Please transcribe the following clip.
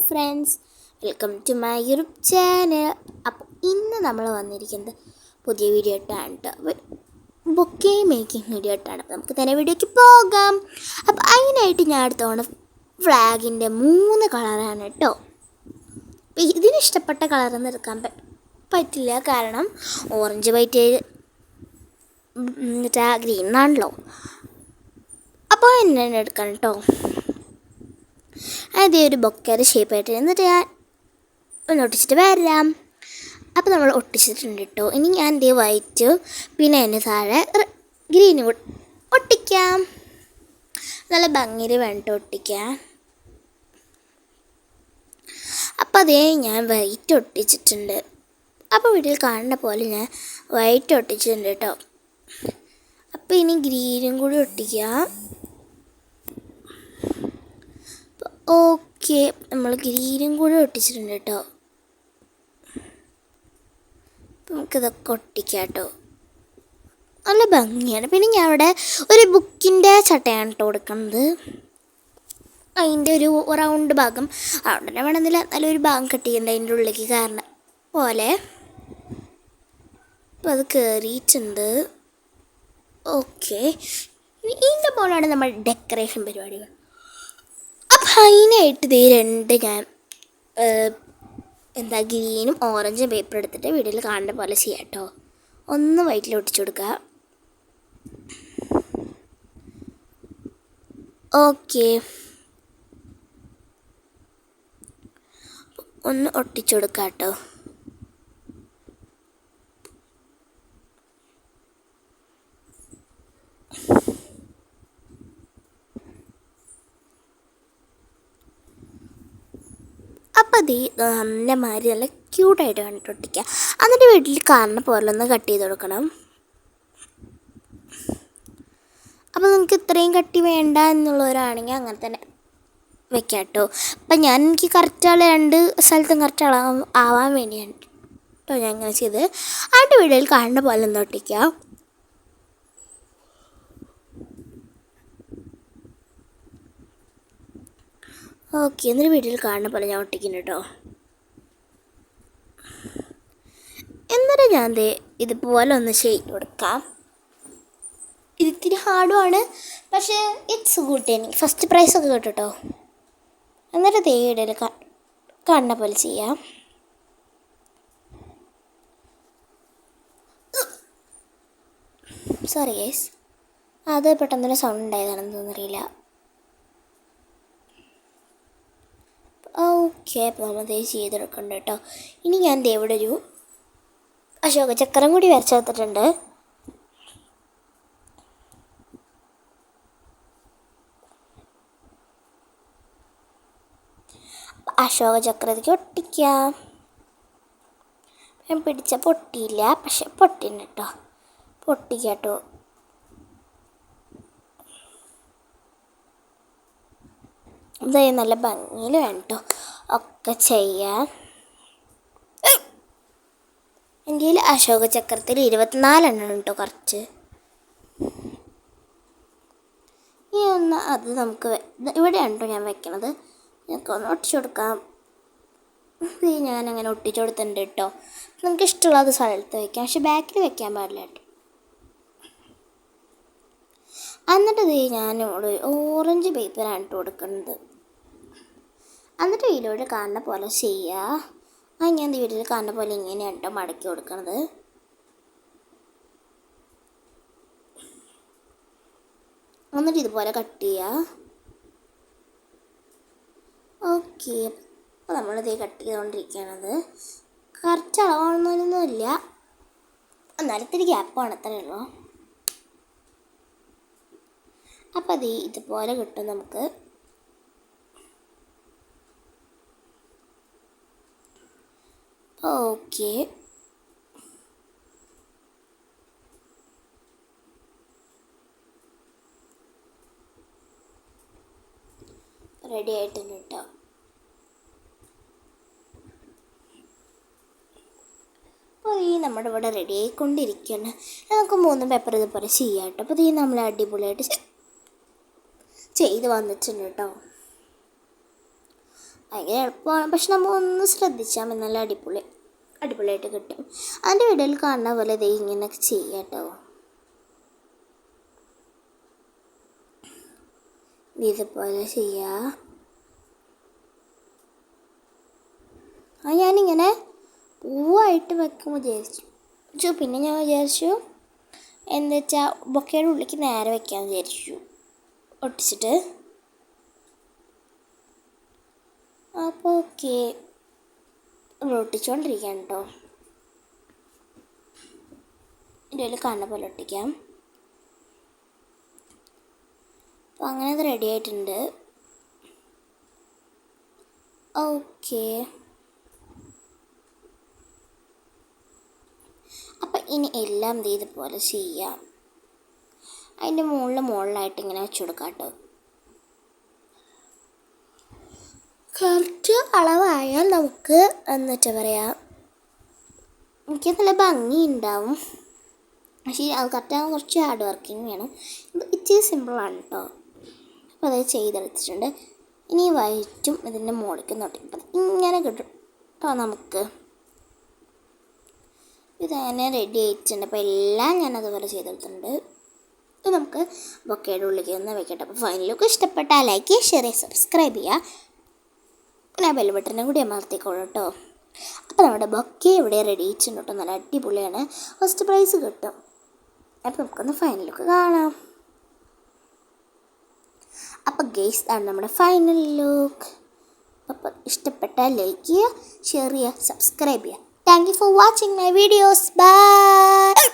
Friends, welcome to my YouTube channel. അപ്പോൾ ഇന്ന് നമ്മൾ വന്നിരിക്കുന്നത് പുതിയ വീഡിയോ ആയിട്ടാണ് കേട്ടോ. ബൊക്കെ മേക്കിംഗ് വീഡിയോ ആയിട്ടാണ്. അപ്പോൾ നമുക്ക് തന്നെ വീഡിയോയ്ക്ക് പോകാം. അപ്പോൾ അതിനായിട്ട് ഞാൻ എടുത്തോണ്ട് ഫ്ലാഗിൻ്റെ 3 കളറാണ് കേട്ടോ. അപ്പോൾ ഇതിനിഷ്ടപ്പെട്ട കളറൊന്നും എടുക്കാൻ പറ്റില്ല, കാരണം ഓറഞ്ച് വൈറ്റ് ഗ്രീൻ ആണല്ലോ. അപ്പോൾ എന്നെ എടുക്കണം കേട്ടോ. അതേ ഒരു ബൊക്കയുടെ ഷേപ്പായിട്ട് എന്നിട്ട് ഞാൻ ഒന്ന് ഒട്ടിച്ചിട്ട് വരാം. അപ്പോൾ നമ്മൾ ഒട്ടിച്ചിട്ടുണ്ട് കേട്ടോ. ഇനി ഞാൻ എൻ്റെ വൈറ്റ് പിന്നെ അതിന് താഴെ ഗ്രീനും കൂടി ഒട്ടിക്കാം. നല്ല ഭംഗിയിൽ വേണ്ട ഒട്ടിക്കാം. അപ്പോൾ അതേ ഞാൻ വൈറ്റ് ഒട്ടിച്ചിട്ടുണ്ട്. അപ്പോൾ വീട്ടിൽ കാണുന്ന പോലെ ഞാൻ വൈറ്റ് ഒട്ടിച്ചിട്ടുണ്ട് കേട്ടോ. അപ്പോൾ ഇനി ഗ്രീനും കൂടി ഒട്ടിക്കാം. ഓക്കെ, നമ്മൾ ഗ്രീനും കൂടി ഒട്ടിച്ചിട്ടുണ്ട് കേട്ടോ. നമുക്കിതൊക്കെ ഒട്ടിക്കാം കേട്ടോ. നല്ല ഭംഗിയാണ്. പിന്നെ ഞാൻ അവിടെ ഒരു ബുക്കിൻ്റെ ചട്ടയാണ് കേട്ടോ കൊടുക്കുന്നത്. അതിൻ്റെ ഒരു റൗണ്ട് ഭാഗം അവിടെ തന്നെ വേണമെന്നില്ല, നല്ലൊരു ഭാഗം കെട്ടിയിട്ടുണ്ട് അതിൻ്റെ ഉള്ളിലേക്ക് കാരണം പോലെ. അപ്പോൾ അത് കയറിയിട്ടുണ്ട്. ഓക്കെ, ഇതിൻ്റെ പോലെയാണ് നമ്മൾ ഡെക്കറേഷൻ പരിപാടികൾ. അപ്പം അതിനായിട്ട് ഇതേ ഞാൻ ഗ്രീനും ഓറഞ്ചും പേപ്പർ എടുത്തിട്ട് വീഡിയോയിൽ കാണുന്ന പോലെ ചെയ്യാം കേട്ടോ. ഒന്ന് വൈറ്റിൽ ഒട്ടിച്ചു കൊടുക്കുക. ഓക്കെ, ഒന്ന് ഒട്ടിച്ചു കൊടുക്കുക കേട്ടോ. അപ്പോൾ അത് നല്ല മാതിരി നല്ല ക്യൂട്ടായിട്ട് കണ്ടിട്ട് ഒട്ടിക്കുക. എന്നിട്ട് വീട്ടിൽ കാണുന്ന പോലെ ഒന്ന് കട്ട് ചെയ്ത് കൊടുക്കണം. അപ്പോൾ നിങ്ങൾക്ക് ഇത്രയും കട്ടി വേണ്ട എന്നുള്ളവരാണെങ്കിൽ അങ്ങനെ തന്നെ വെക്കാം കേട്ടോ. അപ്പം എനിക്ക് കറക്റ്റ് 2 സ്ഥലത്തും കറക്റ്റ് ആവാൻ വേണ്ടിയാണ് കേട്ടോ ഞാൻ ഇങ്ങനെ ചെയ്ത്. അതിൻ്റെ വീഡിയോയിൽ കാണുന്ന പോലെ ഒന്ന് ഒട്ടിക്കാം. ഓക്കെ, എന്നിട്ട് വീട്ടിൽ കാണുന്ന പോലെ ഞാൻ ഒട്ടിക്കുന്നു കേട്ടോ. എന്നിട്ട് ഞാൻ ഇതുപോലെ ഒന്ന് ചെയ്ത് കൊടുക്കാം. ഇതിത്തിരി ഹാർഡുമാണ്, പക്ഷേ ഇറ്റ്സ് ഗുഡ്. എനിക്ക് ഫസ്റ്റ് പ്രൈസൊക്കെ കിട്ടും കേട്ടോ. എന്നിട്ട് ഇടയിൽ കാണുന്ന പോലെ ചെയ്യാം. സോറി ഗൈസ്, അത് പെട്ടെന്നൊരു സൗണ്ട് ഉണ്ടായതാണെന്ന് തോന്നറിയില്ല. ഓക്കെ, അപ്പോൾ നമ്മൾ ചെയ്തെടുക്കുന്നുണ്ട് കേട്ടോ. ഇനി ഞാൻ ഇവിടെ ഒരു അശോക ചക്രം കൂടി വരച്ചെടുത്തിട്ടുണ്ട്. അശോക ചക്രത്തേക്ക് ഒട്ടിക്കാം. ഞാൻ പിടിച്ച പൊട്ടിയില്ല, പക്ഷെ പൊട്ടിണ്ട് കേട്ടോ. പൊട്ടിക്കാം കേട്ടോ. ഇത് നല്ല ഭംഗിയിൽ വേണം കേട്ടോ ഒക്കെ ചെയ്യാൻ. എൻ്റെ കയ്യിൽ അശോക ചക്രത്തിൽ 24 എണ്ണം കേട്ടോ കുറച്ച്. ഇനി ഒന്ന് അത് നമുക്ക് ഇവിടെയാണ് കേട്ടോ ഞാൻ വെക്കണത്. ഞങ്ങൾക്കൊന്ന് ഒട്ടിച്ചു കൊടുക്കാം. ഇത് ഞാനങ്ങനെ ഒട്ടിച്ചു കൊടുത്തിട്ടുണ്ട് കേട്ടോ. നിങ്ങൾക്ക് ഇഷ്ടമുള്ളത് സ്ഥലത്ത് വയ്ക്കാം, പക്ഷെ ബാക്കിൽ വെക്കാൻ പാടില്ല കേട്ടോ. എന്നിട്ട് ഞാൻ ഓറഞ്ച് പേപ്പറാണ് ഇട്ട് കൊടുക്കുന്നത്. എന്നിട്ട് വീഡിയോയിൽ കാണുന്ന പോലെ ചെയ്യുക. ഞാൻ വീഡിയോയിൽ കാണുന്ന പോലെ ഇങ്ങനെയാണ് കേട്ടോ മടക്കി കൊടുക്കുന്നത്. എന്നിട്ട് ഇതുപോലെ കട്ട് ചെയ്യുക. ഓക്കെ, അപ്പോൾ നമ്മളിത് കട്ട് ചെയ്തുകൊണ്ടിരിക്കുകയാണത്. കറക്റ്റ് അളവാണെന്നൊന്നുമില്ല, എന്നാലും ഇത്തിരി ഗ്യാപ്പാണ്, അത്രയേ ഉള്ളൂ. അപ്പോൾ അത് ഇതുപോലെ കിട്ടും നമുക്ക്. ഓക്കെ, റെഡി ആയിട്ടുണ്ട് കേട്ടോ. അപ്പോൾ നമ്മുടെ ഇവിടെ റെഡി ആയിക്കൊണ്ടിരിക്കുകയാണ്. നമുക്ക് 3 പേപ്പർ ഇതുപോലെ ചെയ്യാം കേട്ടോ. അപ്പോൾ നമ്മൾ അടിപൊളിയായിട്ട് ചെയ്ത് വന്നിട്ടുണ്ട് കേട്ടോ. ഭയങ്കര എളുപ്പമാണ്, പക്ഷെ നമ്മൾ ഒന്ന് ശ്രദ്ധിച്ചാൽ മതി, നല്ല അടിപൊളിയായിട്ട് കിട്ടും. അതിൻ്റെ വീഡിയോയിൽ കാണുന്ന പോലെ ദേ ഇങ്ങനെയൊക്കെ ചെയ്യാം കേട്ടോ. ഇതുപോലെ ചെയ്യുക. ഞാനിങ്ങനെ പൂവായിട്ട് വെക്കുമ്പോൾ വിചാരിച്ചു, പിന്നെ ഞാൻ വിചാരിച്ചു എന്താ വെച്ചാൽ ബൊക്കയുടെ ഉള്ളിലേക്ക് നേരെ വെക്കാമെന്ന് വിചാരിച്ചു ഒട്ടിച്ചിട്ട്. അപ്പോൾ ഓക്കെ, ഒട്ടിച്ചുകൊണ്ടിരിക്കാം കേട്ടോ. ഇതിൽ കാണുന്ന പോലെ ഒട്ടിക്കാം. അപ്പോൾ അങ്ങനെ അത് റെഡി ആയിട്ടുണ്ട്. ഓക്കെ, അപ്പം ഇനി എല്ലാം ഇതുപോലെ ചെയ്യാം. അതിൻ്റെ മുകളിലായിട്ട് ഇങ്ങനെ വെച്ച് കൊടുക്കാം കേട്ടോ. കറക്റ്റ് അളവായാൽ നമുക്ക് എന്നിട്ട് പറയാം, എനിക്ക് നല്ല ഭംഗി ഉണ്ടാവും. പക്ഷേ അത് കറക്റ്റാകാൻ കുറച്ച് ഹാർഡ് വർക്കിംഗ് വേണം. ഇത് ഇച്ചിരി സിമ്പിളാണ് കേട്ടോ. അപ്പോൾ അത് ചെയ്തെടുത്തിട്ടുണ്ട്. ഇനി വൈറ്റും ഇതിൻ്റെ മുകളിലേക്ക് നോട്ടിപ്പം ഇങ്ങനെ കിട്ടും കേട്ടോ. നമുക്ക് ഇതങ്ങനെ റെഡി ആയിട്ടുണ്ട്. അപ്പോൾ എല്ലാം ഞാൻ അതുപോലെ ചെയ്തെടുത്തിട്ടുണ്ട്. ഇത് നമുക്ക് ബൊക്കയുടെ ഉള്ളിലേക്ക് ഒന്ന് വെക്കട്ടെ. അപ്പോൾ ഫൈനൽ ലുക്ക് ഇഷ്ടപ്പെട്ടാൽ ലൈക്ക് ചെയ്യുക, ഷെയർ ചെയ്യുക, സബ്സ്ക്രൈബ് ചെയ്യുക. പിന്നെ ബെൽ ബട്ടനും കൂടി അമർത്തിക്കോളൂ കേട്ടോ. അപ്പോൾ നമ്മുടെ ബൊക്കെ ഇവിടെ റെഡി ആയിട്ടുണ്ട് കേട്ടോ. നല്ല അടിപൊളിയാണ്. ഫസ്റ്റ് പ്രൈസ് കിട്ടും. അപ്പോൾ നമുക്കൊന്ന് ഫൈനൽ ലുക്ക് കാണാം. അപ്പോൾ ഗെയ്സ് ആണ് നമ്മുടെ ഫൈനൽ ലുക്ക്. അപ്പോൾ ഇഷ്ടപ്പെട്ടാൽ ലൈക്ക് ചെയ്യുക, ഷെയർ ചെയ്യുക, സബ്സ്ക്രൈബ് ചെയ്യുക. Thank you for watching my videos. Bye.